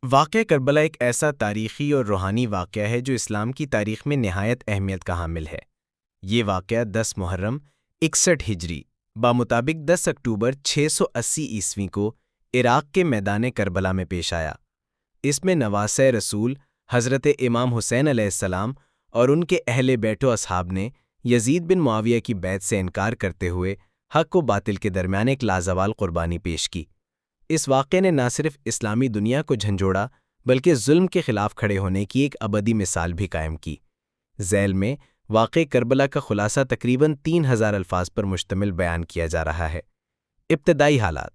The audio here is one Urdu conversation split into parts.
واقعہ کربلا ایک ایسا تاریخی اور روحانی واقعہ ہے جو اسلام کی تاریخ میں نہایت اہمیت کا حامل ہے۔ یہ واقعہ 10 محرم 61 ہجری بمطابق 10 اکتوبر 680 عیسوی کو عراق کے میدان کربلا میں پیش آیا۔ اس میں نواسۂ رسول حضرت امام حسین علیہ السلام اور ان کے اہل بیت و اصحاب نے یزید بن معاویہ کی بیعت سے انکار کرتے ہوئے حق و باطل کے درمیان ایک لازوال قربانی پیش کی۔ اس واقعے نے نہ صرف اسلامی دنیا کو جھنجھوڑا بلکہ ظلم کے خلاف کھڑے ہونے کی ایک ابدی مثال بھی قائم کی۔ ذیل میں واقعہ کربلا کا خلاصہ تقریباً 3000 الفاظ پر مشتمل بیان کیا جا رہا ہے۔ ابتدائی حالات: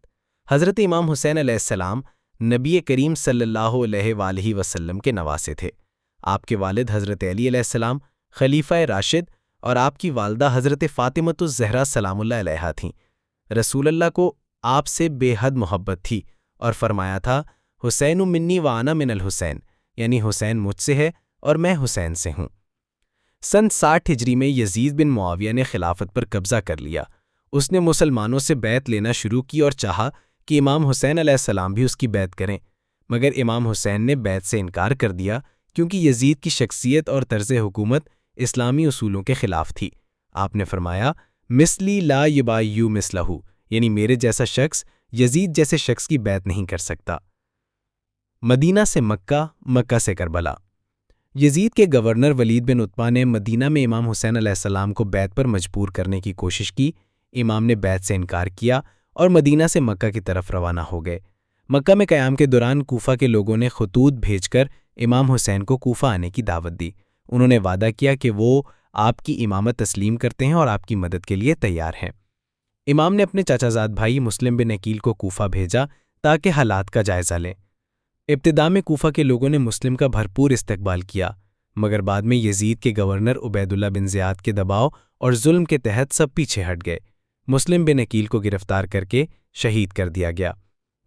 حضرت امام حسین علیہ السلام نبی کریم صلی اللہ علیہ وآلہ وسلم کے نواسے تھے۔ آپ کے والد حضرت علی علیہ السلام خلیفہ راشد اور آپ کی والدہ حضرت فاطمۃ الزہرا سلام اللہ علیہا تھیں۔ رسول اللہ کو آپ سے بے حد محبت تھی اور فرمایا تھا، حسین منی وانا من الحسین، یعنی حسین مجھ سے ہے اور میں حسین سے ہوں۔ سن 60 ہجری میں یزید بن معاویہ نے خلافت پر قبضہ کر لیا۔ اس نے مسلمانوں سے بیعت لینا شروع کی اور چاہا کہ امام حسین علیہ السلام بھی اس کی بیعت کریں، مگر امام حسین نے بیعت سے انکار کر دیا کیونکہ یزید کی شخصیت اور طرز حکومت اسلامی اصولوں کے خلاف تھی۔ آپ نے فرمایا، مثلی لا یبایع مثلہ، یعنی میرے جیسا شخص یزید جیسے شخص کی بیعت نہیں کر سکتا۔ مدینہ سے مکہ، مکہ سے کربلا۔ یزید کے گورنر ولید بن عتبہ نے مدینہ میں امام حسین علیہ السلام کو بیعت پر مجبور کرنے کی کوشش کی۔ امام نے بیعت سے انکار کیا اور مدینہ سے مکہ کی طرف روانہ ہو گئے۔ مکہ میں قیام کے دوران کوفہ کے لوگوں نے خطوط بھیج کر امام حسین کو کوفہ آنے کی دعوت دی۔ انہوں نے وعدہ کیا کہ وہ آپ کی امامت تسلیم کرتے ہیں اور آپ کی مدد کے لیے تیار ہیں۔ امام نے اپنے چاچا زاد بھائی مسلم بن عقیل کو کوفہ بھیجا تاکہ حالات کا جائزہ لیں۔ ابتدا میں کوفہ کے لوگوں نے مسلم کا بھرپور استقبال کیا، مگر بعد میں یزید کے گورنر عبید اللہ بن زیاد کے دباؤ اور ظلم کے تحت سب پیچھے ہٹ گئے۔ مسلم بن عقیل کو گرفتار کر کے شہید کر دیا گیا۔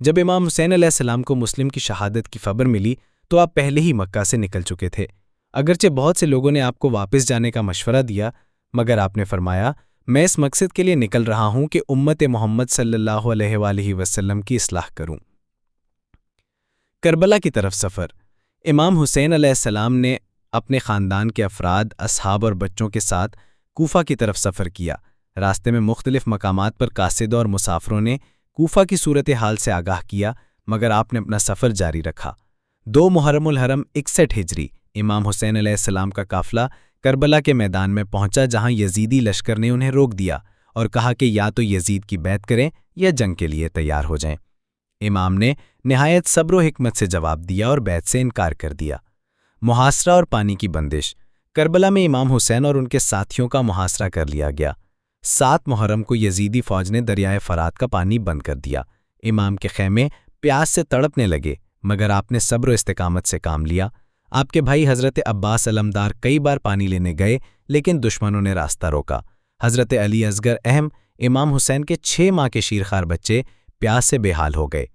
جب امام حسین علیہ السلام کو مسلم کی شہادت کی خبر ملی تو آپ پہلے ہی مکہ سے نکل چکے تھے۔ اگرچہ بہت سے لوگوں نے آپ کو واپس جانے کا مشورہ دیا، مگر آپ نے فرمایا، میں اس مقصد کے لیے نکل رہا ہوں کہ امت محمد صلی اللہ علیہ وآلہ وسلم کی اصلاح کروں۔ کربلا کی طرف سفر۔ امام حسین علیہ السلام نے اپنے خاندان کے افراد، اصحاب اور بچوں کے ساتھ کوفہ کی طرف سفر کیا۔ راستے میں مختلف مقامات پر قاصدوں اور مسافروں نے کوفہ کی صورتحال سے آگاہ کیا، مگر آپ نے اپنا سفر جاری رکھا۔ 2 محرم الحرم 61 ہجری امام حسین علیہ السلام کا قافلہ کربلا کے میدان میں پہنچا، جہاں یزیدی لشکر نے انہیں روک دیا اور کہا کہ یا تو یزید کی بیعت کریں یا جنگ کے لیے تیار ہو جائیں۔ امام نے نہایت صبر و حکمت سے جواب دیا اور بیعت سے انکار کر دیا۔ محاصرہ اور پانی کی بندش۔ کربلا میں امام حسین اور ان کے ساتھیوں کا محاصرہ کر لیا گیا۔ 7 محرم کو یزیدی فوج نے دریائے فرات کا پانی بند کر دیا۔ امام کے خیمے پیاس سے تڑپنے لگے، مگر آپ نے صبر و استقامت سے کام لیا۔ آپ کے بھائی حضرت عباس علمدار کئی بار پانی لینے گئے، لیکن دشمنوں نے راستہ روکا۔ حضرت علی اصغر اہم، امام حسین کے 6 ماہ کے شیرخوار بچے پیاس سے بے حال ہو گئے۔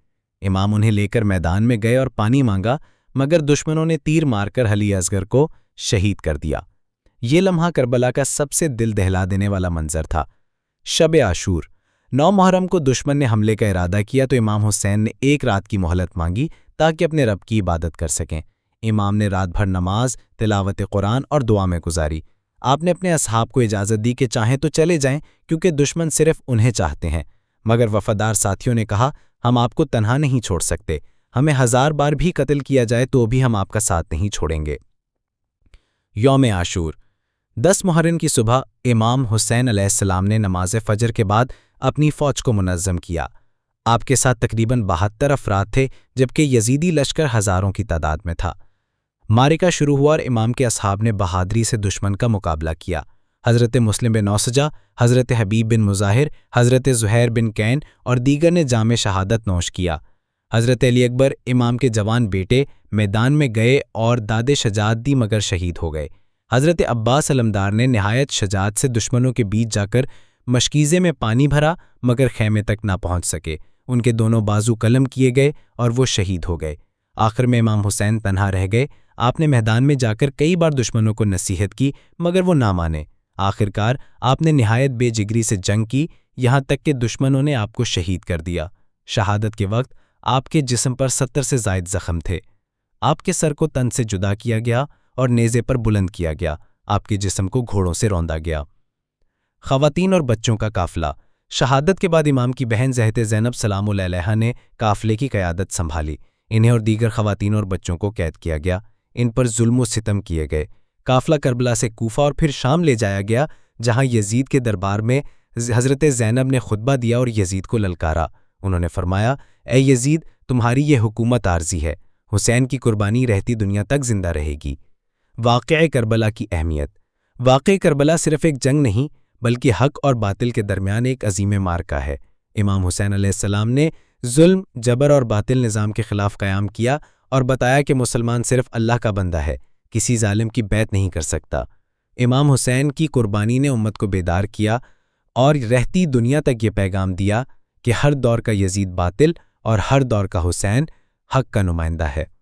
امام انہیں لے کر میدان میں گئے اور پانی مانگا، مگر دشمنوں نے تیر مار کر علی اصغر کو شہید کر دیا۔ یہ لمحہ کربلا کا سب سے دل دہلا دینے والا منظر تھا۔ شب عاشور۔ 9 محرم کو دشمن نے حملے کا ارادہ کیا تو امام حسین نے 1 رات کی مہلت مانگی تاکہ اپنے رب کی عبادت کر سکیں۔ امام نے رات بھر نماز، تلاوت قرآن اور دعا میں گزاری۔ آپ نے اپنے اصحاب کو اجازت دی کہ چاہیں تو چلے جائیں کیونکہ دشمن صرف انہیں چاہتے ہیں، مگر وفادار ساتھیوں نے کہا، ہم آپ کو تنہا نہیں چھوڑ سکتے، ہمیں 1000 بار بھی قتل کیا جائے تو بھی ہم آپ کا ساتھ نہیں چھوڑیں گے۔ یوم عاشور۔ 10 محرم کی صبح امام حسین علیہ السلام نے نماز فجر کے بعد اپنی فوج کو منظم کیا۔ آپ کے ساتھ تقریباً 72 افراد تھے، جبکہ یزیدی لشکر ہزاروں کی تعداد میں تھا۔ معرکہ شروع ہوا اور امام کے اصحاب نے بہادری سے دشمن کا مقابلہ کیا۔ حضرت مسلم بن اوسجہ، حضرت حبیب بن مظاہر، حضرت زہیر بن کین اور دیگر نے جام شہادت نوش کیا۔ حضرت علی اکبر، امام کے جوان بیٹے، میدان میں گئے اور داد شجاعت دی مگر شہید ہو گئے۔ حضرت عباس علمدار نے نہایت شجاعت سے دشمنوں کے بیچ جا کر مشکیزے میں پانی بھرا مگر خیمے تک نہ پہنچ سکے۔ ان کے دونوں بازو قلم کیے گئے اور وہ شہید ہو گئے۔ آخر میں امام حسین تنہا رہ گئے۔ آپ نے میدان میں جا کر کئی بار دشمنوں کو نصیحت کی مگر وہ نہ مانے۔ آخرکار آپ نے نہایت بے جگری سے جنگ کی، یہاں تک کہ دشمنوں نے آپ کو شہید کر دیا۔ شہادت کے وقت آپ کے جسم پر 70 سے زائد زخم تھے۔ آپ کے سر کو تن سے جدا کیا گیا اور نیزے پر بلند کیا گیا، آپ کے جسم کو گھوڑوں سے روندا گیا۔ خواتین اور بچوں کا قافلہ۔ شہادت کے بعد امام کی بہن حضرت زینب سلام اللہ علیہا نے قافلے کی قیادت سنبھالی۔ انہیں اور دیگر خواتین اور بچوں کو قید کیا گیا، ان پر ظلم و ستم کیے گئے۔ قافلہ کربلا سے کوفہ اور پھر شام لے جایا گیا، جہاں یزید کے دربار میں حضرت زینب نے خطبہ دیا اور یزید کو للکارا۔ انہوں نے فرمایا، اے یزید، تمہاری یہ حکومت عارضی ہے، حسین کی قربانی رہتی دنیا تک زندہ رہے گی۔ واقعہ کربلا کی اہمیت۔ واقعہ کربلا صرف ایک جنگ نہیں بلکہ حق اور باطل کے درمیان ایک عظیم معرکہ ہے۔ امام حسین علیہ السلام نے ظلم، جبر اور باطل نظام کے خلاف قیام کیا اور بتایا کہ مسلمان صرف اللہ کا بندہ ہے، کسی ظالم کی بیعت نہیں کر سکتا۔ امام حسین کی قربانی نے امت کو بیدار کیا اور رہتی دنیا تک یہ پیغام دیا کہ ہر دور کا یزید باطل اور ہر دور کا حسین حق کا نمائندہ ہے۔